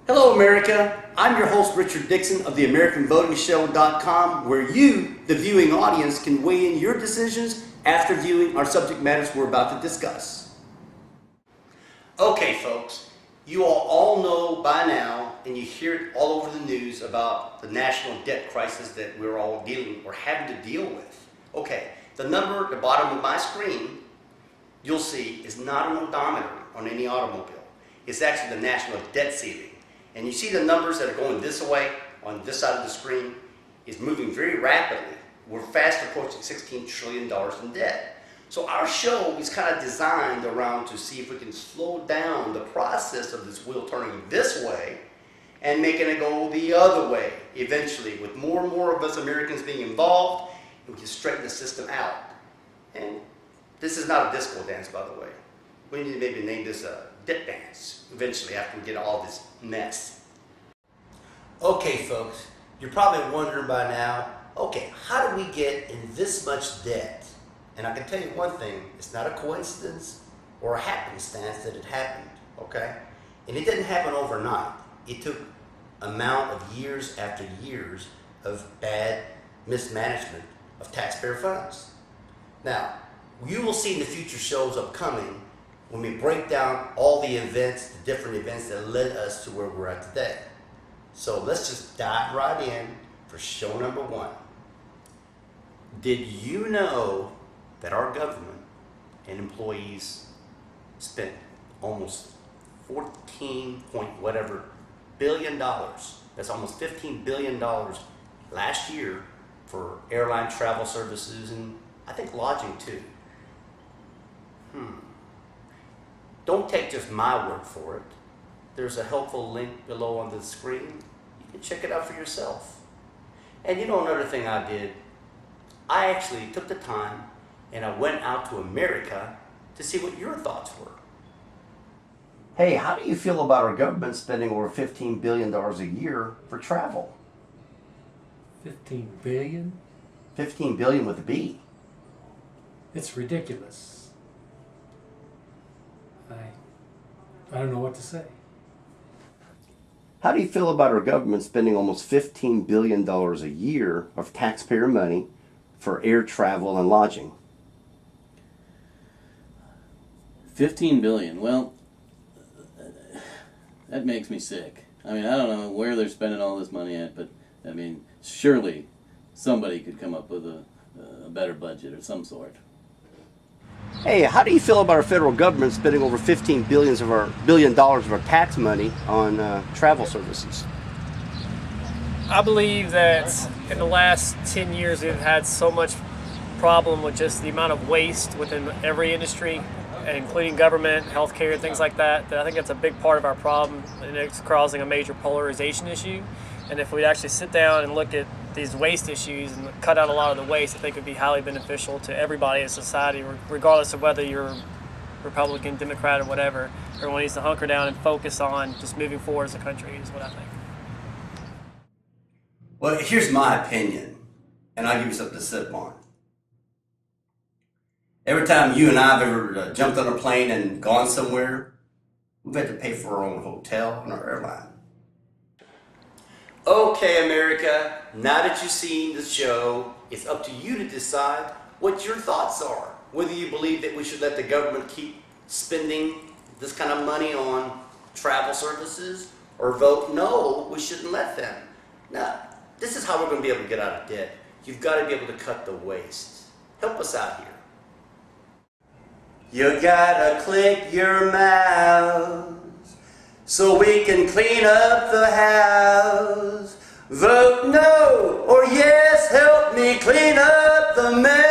Hello, America. I'm your host, Richard Dixon of the AmericanVotingShow.com, where you, the viewing audience, can weigh in your decisions after viewing our subject matters we're about to discuss. Okay, folks, you all know by now, and you hear it all over the news about the national debt crisis that we're all dealing or having to deal with. Okay, the number at the bottom of my screen, you'll see, is not an odometer on any automobile. It's actually the national debt ceiling. And you see the numbers that are going this way on this side of the screen is moving very rapidly. We're fast approaching $16 trillion in debt. So our show is kind of designed around to see if we can slow down the process of this wheel turning this way and making it go the other way eventually, with more and more of us Americans being involved, and we can straighten the system out. And this is not a disco dance, by the way. We need to maybe name this a debt dance eventually after we get all this mess. Okay, folks, you're probably wondering by now, okay, how do we get in this much debt? And I can tell you one thing, it's not a coincidence or a happenstance that it happened, okay? And it didn't happen overnight. It took amount of years after years of bad mismanagement of taxpayer funds. Now, you will see in the future shows upcoming when we break down all the events, the different events that led us to where we're at today. So let's just dive right in for show number one. Did you know that our government and employees spent almost 14 point whatever billion dollars, that's almost $15 billion last year for airline travel services and I think lodging too? Don't take just my word for it. There's a helpful link below on the screen. You can check it out for yourself. And you know another thing I did? I actually took the time and I went out to America to see what your thoughts were. Hey, how do you feel about our government spending over $15 billion a year for travel? 15 billion? 15 billion with a B. It's ridiculous. I don't know what to say. How do you feel about our government spending almost $15 billion a year of taxpayer money for air travel and lodging? 15 billion. Well, that makes me sick. I mean, I don't know where they're spending all this money at, but I mean, surely somebody could come up with a better budget of some sort. Hey, how do you feel about our federal government spending over $15 billion of our tax money on travel services? I believe that in the last 10 years we've had so much problem with just the amount of waste within every industry, including government, healthcare, and things like that, that I think that's a big part of our problem, and it's causing a major polarization issue. And if we'd actually sit down and look at these waste issues and cut out a lot of the waste, I think it would be highly beneficial to everybody in society, regardless of whether you're Republican, Democrat, or whatever. Everyone needs to hunker down and focus on just moving forward as a country is what I think. Well, here's my opinion, and I'll give you something to sip on. Every time you and I have ever jumped on a plane and gone somewhere, we've had to pay for our own hotel and our airline. Okay, America, now that you've seen the show, it's up to you to decide what your thoughts are. Whether you believe that we should let the government keep spending this kind of money on travel services, or vote no, we shouldn't let them. Now, this is how we're going to be able to get out of debt. You've got to be able to cut the waste. Help us out here. You gotta click your mouse so we can clean up the house. Vote no or yes, help me clean up the mess.